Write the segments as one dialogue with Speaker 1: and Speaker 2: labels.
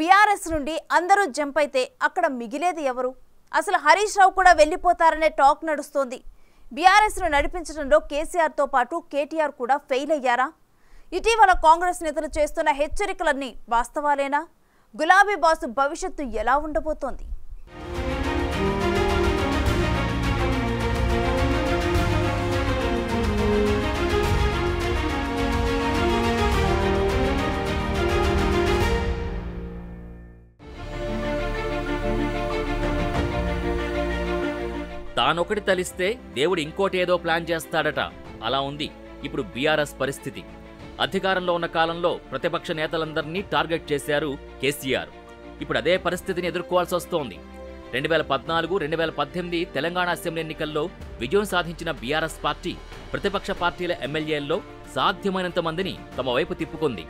Speaker 1: BRS నుండి అందరూ jump అయితే అక్కడ మిగిలేది ఎవరు? అసలు హరీష్ రావు కూడా వెళ్ళిపోతారనే టాక్ నడుస్తోంది. బీఆర్ఎస్ ను నడిపించడంలో కేసీఆర్ తో పాటు కేటీఆర్ కూడా ఫెయిల్ అయ్యారా? ఇటీవల కాంగ్రెస్ నేతలు చేస్తున్న హెచ్చరికలన్నీ వాస్తవాలేనా? గులాబీ బాసు భవిష్యత్తు ఎలా ఉండబోతోంది?
Speaker 2: తానొకటి తలిస్తే దేవుడు ఇంకోటి ఏదో ప్లాన్ చేస్తాడట. అలా ఉంది ఇప్పుడు బీఆర్ఎస్ పరిస్థితి. అధికారంలో ఉన్న కాలంలో ప్రతిపక్ష నేతలందరినీ టార్గెట్ చేశారు కేసీఆర్. ఇప్పుడు అదే పరిస్థితిని ఎదుర్కోవాల్సి వస్తోంది. 2014-2018 తెలంగాణ అసెంబ్లీ ఎన్నికల్లో విజయం సాధించిన బీఆర్ఎస్ పార్టీ ప్రతిపక్ష పార్టీల ఎమ్మెల్యేల్లో సాధ్యమైనంత మందిని తమ వైపు తిప్పుకుంది.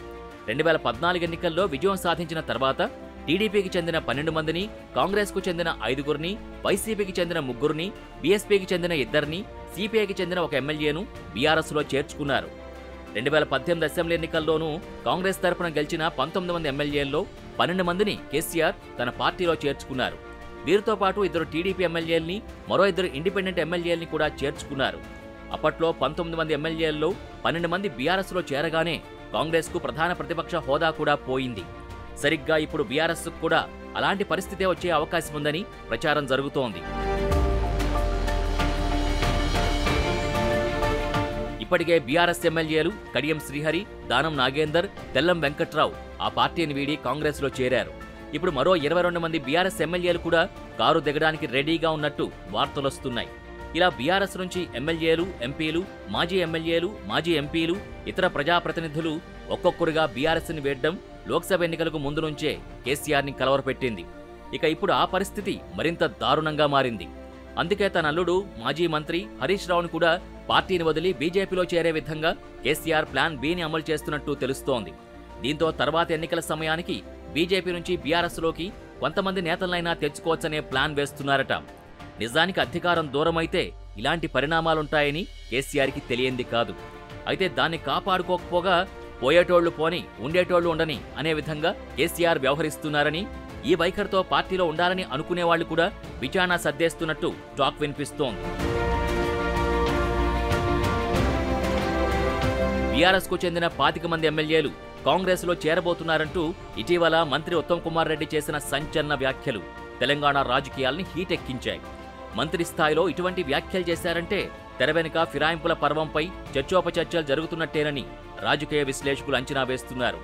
Speaker 2: 2014 ఎన్నికల్లో విజయం సాధించిన తర్వాత టీడీపీకి చెందిన 12 మందిని, కాంగ్రెస్కు చెందిన 5గురిని, వైసీపీకి చెందిన 3గురిని, బీఎస్పీకి చెందిన 2ని, సిపిఐకి చెందిన 1 ఎమ్మెల్యేను బీఆర్ఎస్లో చేర్చుకున్నారు. 2018 అసెంబ్లీ ఎన్నికల్లోనూ కాంగ్రెస్ తరపున గెలిచిన 19 మంది ఎమ్మెల్యేల్లో 12 మందిని కేసీఆర్ తన పార్టీలో చేర్చుకున్నారు. వీరితో పాటు 2 టీడీపీ ఎమ్మెల్యేల్ని, మరో 2 ఇండిపెండెంట్ ఎమ్మెల్యేల్ని కూడా చేర్చుకున్నారు. అప్పట్లో 19 మంది ఎమ్మెల్యేల్లో 12 మంది బీఆర్ఎస్లో చేరగానే కాంగ్రెస్కు ప్రధాన ప్రతిపక్ష హోదా కూడా పోయింది. సరిగ్గా ఇప్పుడు బీఆర్ఎస్ కూడా అలాంటి పరిస్థితే వచ్చే అవకాశం ఉందని ప్రచారం జరుగుతోంది. ఇప్పటికే బీఆర్ఎస్ ఎమ్మెల్యేలు కడియం శ్రీహరి, దానం నాగేందర్, తెల్లం వెంకట్రావు ఆ పార్టీని వీడి కాంగ్రెస్లో చేరారు. ఇప్పుడు మరో 22 మంది బీఆర్ఎస్ ఎమ్మెల్యేలు కూడా కారు దిగడానికి రెడీగా ఉన్నట్టు వార్తలొస్తున్నాయి. ఇలా బీఆర్ఎస్ నుంచి ఎమ్మెల్యేలు, ఎంపీలు, మాజీ ఎమ్మెల్యేలు, మాజీ ఎంపీలు, ఇతర ప్రజాప్రతినిధులు ఒక్కొక్కరుగా బీఆర్ఎస్ని వేయడం లోక్సభ ఎన్నికలకు ముందు నుంచే కేసీఆర్ని కలవరపెట్టింది. ఇక ఇప్పుడు ఆ పరిస్థితి మరింత దారుణంగా మారింది. అందుకే తన అల్లుడు మాజీ మంత్రి హరీష్ రావును కూడా పార్టీని వదిలి బీజేపీలో చేరే విధంగా కేసీఆర్ ప్లాన్ బిని అమలు చేస్తున్నట్టు తెలుస్తోంది. దీంతో తర్వాత ఎన్నికల సమయానికి బీజేపీ నుంచి బీఆర్ఎస్లోకి కొంతమంది నేతలనైనా తెచ్చుకోవచ్చనే ప్లాన్ వేస్తున్నారట. నిజానికి అధికారం దూరమైతే ఇలాంటి పరిణామాలుంటాయని కేసీఆర్కి తెలియంది కాదు. అయితే దాన్ని కాపాడుకోకపోగా పోయేటోళ్లు పోని, ఉండేటోళ్లు ఉండని అనే విధంగా కేసీఆర్ వ్యవహరిస్తున్నారని, ఈ వైఖరితో పార్టీలో ఉండాలని అనుకునేవాళ్లు కూడా విచారణ సర్దేస్తున్నట్టు టాక్ వినిపిస్తోంది. బీఆర్ఎస్కు చెందిన 25 మంది ఎమ్మెల్యేలు కాంగ్రెస్లో చేరబోతున్నారంటూ ఇటీవల మంత్రి ఉత్తమ్ కుమార్ రెడ్డి చేసిన సంచలన వ్యాఖ్యలు తెలంగాణ రాజకీయాల్ని హీటెక్కించాయి. మంత్రి స్థాయిలో ఇటువంటి వ్యాఖ్యలు చేశారంటే తెర వెనుక ఫిరాయింపుల పర్వంపై చర్చోపచర్చలు జరుగుతున్నట్టేనని రాజకీయ విశ్లేషకులు అంచనా వేస్తున్నారు.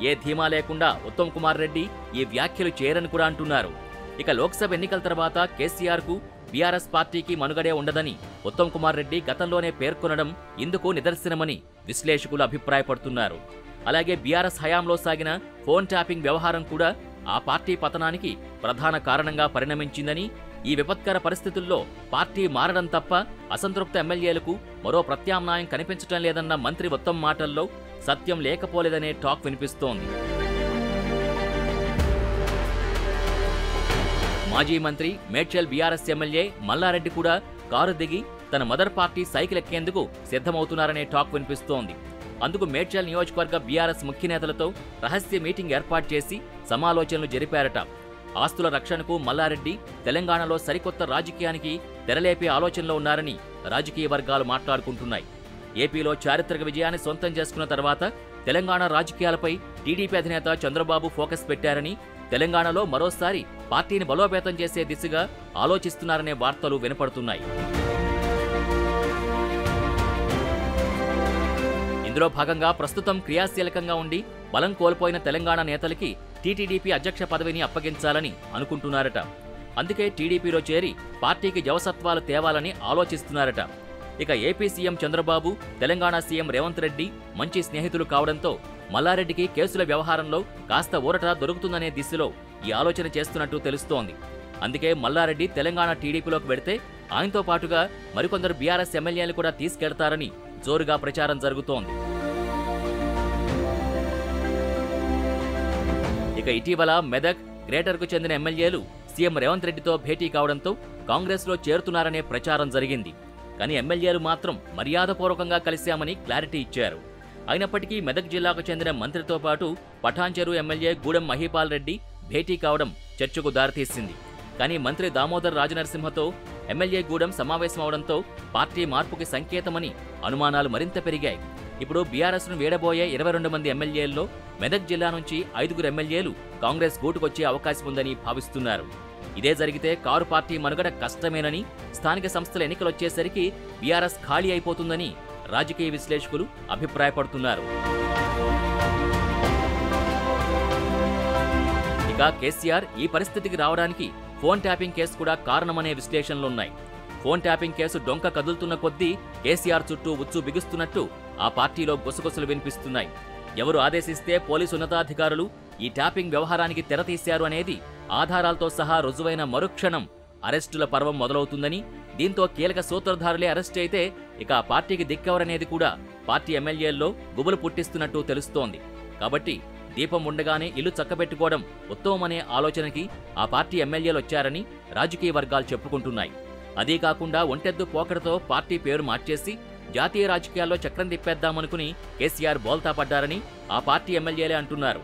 Speaker 2: ఏ ధీమా లేకుండా ఉత్తమ్ కుమార్ రెడ్డి ఈ వ్యాఖ్యలు చేయరని కూడా అంటున్నారు. ఇక లోక్సభ ఎన్నికల తర్వాత కేసీఆర్కు బీఆర్ఎస్ పార్టీకి మనుగడే ఉండదని ఉత్తమ్ కుమార్ రెడ్డి గతంలోనే పేర్కొనడం ఇందుకు నిదర్శనమని విశ్లేషకులు అభిప్రాయపడుతున్నారు. అలాగే బీఆర్ఎస్ హయాంలో సాగిన ఫోన్ ట్యాపింగ్ వ్యవహారం కూడా ఆ పార్టీ పతనానికి ప్రధాన కారణంగా పరిణమించిందని, ఈ విపత్కర పరిస్థితుల్లో పార్టీ మారడం తప్ప అసంతృప్త ఎమ్మెల్యేలకు మరో ప్రత్యామ్నాయం కనిపించటం లేదన్న మంత్రి ఉత్తమ్ మాటల్లో సత్యం లేకపోలేదనే టాక్ వినిపిస్తోంది. మాజీ మంత్రి మేడ్చల్ బీఆర్ఎస్ ఎమ్మెల్యే మల్లారెడ్డి కూడా కారు దిగి తన మదర్ పార్టీ సైకిల్ ఎక్కేందుకు సిద్ధమవుతున్నారనే టాక్ వినిపిస్తోంది. అందుకు మేడ్చల్ నియోజకవర్గ బీఆర్ఎస్ ముఖ్య నేతలతో రహస్య మీటింగ్ ఏర్పాటు చేసి సమాలోచనలు జరిపారట. ఆస్తుల రక్షణకు మల్లారెడ్డి తెలంగాణలో సరికొత్త రాజకీయానికి తెరలేపే ఆలోచనలో ఉన్నారని రాజకీయ వర్గాలు మాట్లాడుకుంటున్నాయి. ఏపీలో చారిత్రక విజయాన్ని సొంతం చేసుకున్న తర్వాత తెలంగాణ రాజకీయాలపై టీడీపీ అధినేత చంద్రబాబు ఫోకస్ పెట్టారని, తెలంగాణలో మరోసారి పార్టీని బలోపేతం చేసే దిశగా ఆలోచిస్తున్నారనే వార్తలు వినపడుతున్నాయి. ఇందులో భాగంగా ప్రస్తుతం క్రియాశీలకంగా ఉండి బలం కోల్పోయిన తెలంగాణ నేతలకి టీటీడీపీ అధ్యక్ష పదవిని అప్పగించాలని అనుకుంటున్నారట. అందుకే టీడీపీలో చేరి పార్టీకి జవసత్వాలు తేవాలని ఆలోచిస్తున్నారట. ఇక AP CM Chandrababu, Telangana CM Revanth Reddy మంచి స్నేహితులు కావడంతో మల్లారెడ్డికి కేసుల వ్యవహారంలో కాస్త ఊరట దొరుకుతుందనే దిశలో ఈ ఆలోచన చేస్తున్నట్టు తెలుస్తోంది. అందుకే మల్లారెడ్డి తెలంగాణ టీడీపీలోకి వెడితే ఆయనతో పాటుగా మరికొందరు బీఆర్ఎస్ ఎమ్మెల్యేలు కూడా తీసుకెళ్తారని జోరుగా ప్రచారం జరుగుతోంది. ఇక ఇటీవల మెదక్, గ్రేటర్కు చెందిన ఎమ్మెల్యేలు సీఎం రేవంత్ రెడ్డితో భేటీ కావడంతో కాంగ్రెస్లో చేరుతున్నారనే ప్రచారం జరిగింది. కానీ ఎమ్మెల్యేలు మాత్రం మర్యాదపూర్వకంగా కలిశామని క్లారిటీ ఇచ్చారు. అయినప్పటికీ మెదక్ జిల్లాకు చెందిన మంత్రితో పాటు పఠాన్చెరు ఎమ్మెల్యే గూడెం మహీపాల్ రెడ్డి భేటీ కావడం చర్చకు దారితీసింది. కానీ మంత్రి దామోదర్ రాజనరసింహతో ఎమ్మెల్యే గూడెం సమావేశం అవడంతో పార్టీ మార్పుకి సంకేతమని అనుమానాలు మరింత పెరిగాయి. ఇప్పుడు బీఆర్ఎస్ను వీడబోయే 22 మంది ఎమ్మెల్యేల్లో మెదక్ జిల్లా నుంచి 5 ఎమ్మెల్యేలు కాంగ్రెస్ గూటుకొచ్చే అవకాశం ఉందని భావిస్తున్నారు. ఇదే జరిగితే కారు పార్టీ మనుగడ కష్టమేనని, స్థానిక సంస్థల ఎన్నికలొచ్చేసరికి బీఆర్ఎస్ ఖాళీ అయిపోతుందని రాజకీయ విశ్లేషకులు అభిప్రాయపడుతున్నారు. ఇక కేసీఆర్ ఈ పరిస్థితికి రావడానికి ఫోన్ ట్యాపింగ్ కేసు కూడా కారణమనే విశ్లేషణలున్నాయి. ఫోన్ ట్యాపింగ్ కేసు డొంక కదులుతున్న కొద్దీ కేసీఆర్ చుట్టూ ఉచ్చు బిగుస్తున్నట్టు ఆ పార్టీలో గుసగుసలు వినిపిస్తున్నాయి. ఎవరు ఆదేశిస్తే పోలీసు ఉన్నతాధికారులు ఈ ట్యాపింగ్ వ్యవహారానికి తెరతీశారు అనేది ఆధారాలతో సహా రుజువైన మరుక్షణం అరెస్టుల పర్వం మొదలవుతుందని, దీంతో కీలక సూత్రధారులే అరెస్ట్ అయితే ఇక ఆ పార్టీకి దిక్కెవరనేది కూడా పార్టీ ఎమ్మెల్యేల్లో గుబులు పుట్టిస్తున్నట్టు తెలుస్తోంది. కాబట్టి దీపం ఉండగానే ఇల్లు చక్కబెట్టుకోవడం ఉత్తమమనే ఆలోచనకి ఆ పార్టీ ఎమ్మెల్యేలు వచ్చారని రాజకీయ వర్గాలు చెప్పుకుంటున్నాయి. అదీ కాకుండా ఒంటెద్దు పోకడతో పార్టీ పేరు మార్చేసి జాతీయ రాజకీయాల్లో చక్రం తిప్పేద్దామనుకుని కేసీఆర్ బోల్తా పడ్డారని ఆ పార్టీ ఎమ్మెల్యేలే అంటున్నారు.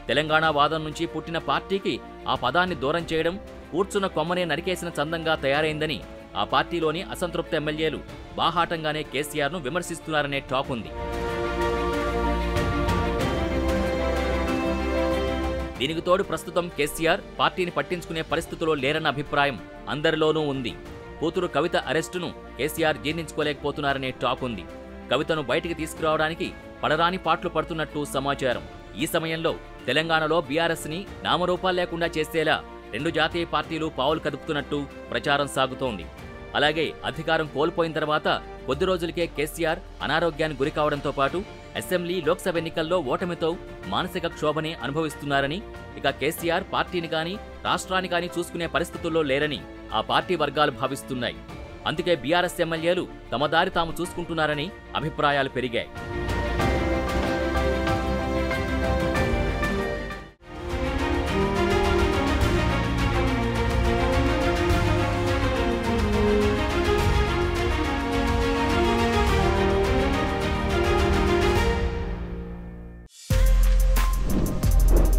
Speaker 2: తెలంగాణ వాదం నుంచి పుట్టిన పార్టీకి ఆ పదాన్ని దూరం చేయడం కూర్చున్న కొమ్మనే నరికేసిన చందంగా తయారైందని ఆ పార్టీలోని అసంతృప్త ఎమ్మెల్యేలు బాహాటంగానే కేసీఆర్ను విమర్శిస్తున్నారనే టాక్ ఉంది. దీనికి తోడు ప్రస్తుతం కేసీఆర్ పార్టీని పట్టించుకునే పరిస్థితిలో లేరన్న అభిప్రాయం అందరిలోనూ ఉంది. కూతురు కవిత అరెస్టును కేసీఆర్ జీర్ణించుకోలేకపోతున్నారనే టాక్ ఉంది. కవితను బయటికి తీసుకురావడానికి పడరాని పాట్లు పడుతున్నట్టు సమాచారం. ఈ సమయంలో తెలంగాణలో బీఆర్ఎస్ని నామరూపాలు లేకుండా చేసేలా 2 జాతీయ పార్టీలు పావులు కదుపుతున్నట్టు ప్రచారం సాగుతోంది. అలాగే అధికారం కోల్పోయిన తర్వాత కొద్ది రోజులకే కేసీఆర్ అనారోగ్యానికి గురికావడంతో పాటు అసెంబ్లీ, లోక్సభ ఎన్నికల్లో ఓటమితో మానసిక క్షోభని అనుభవిస్తున్నారని, ఇక కేసీఆర్ పార్టీని కానీ రాష్ట్రాన్ని కానీ చూసుకునే పరిస్థితుల్లో లేరని ఆ పార్టీ వర్గాలు భావిస్తున్నాయి. అందుకే బీఆర్ఎస్ ఎమ్మెల్యేలు తమ దారి తాము చూసుకుంటున్నారని అభిప్రాయాలు పెరిగాయి.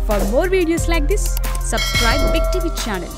Speaker 3: For more videos like this, subscribe Big TV channel.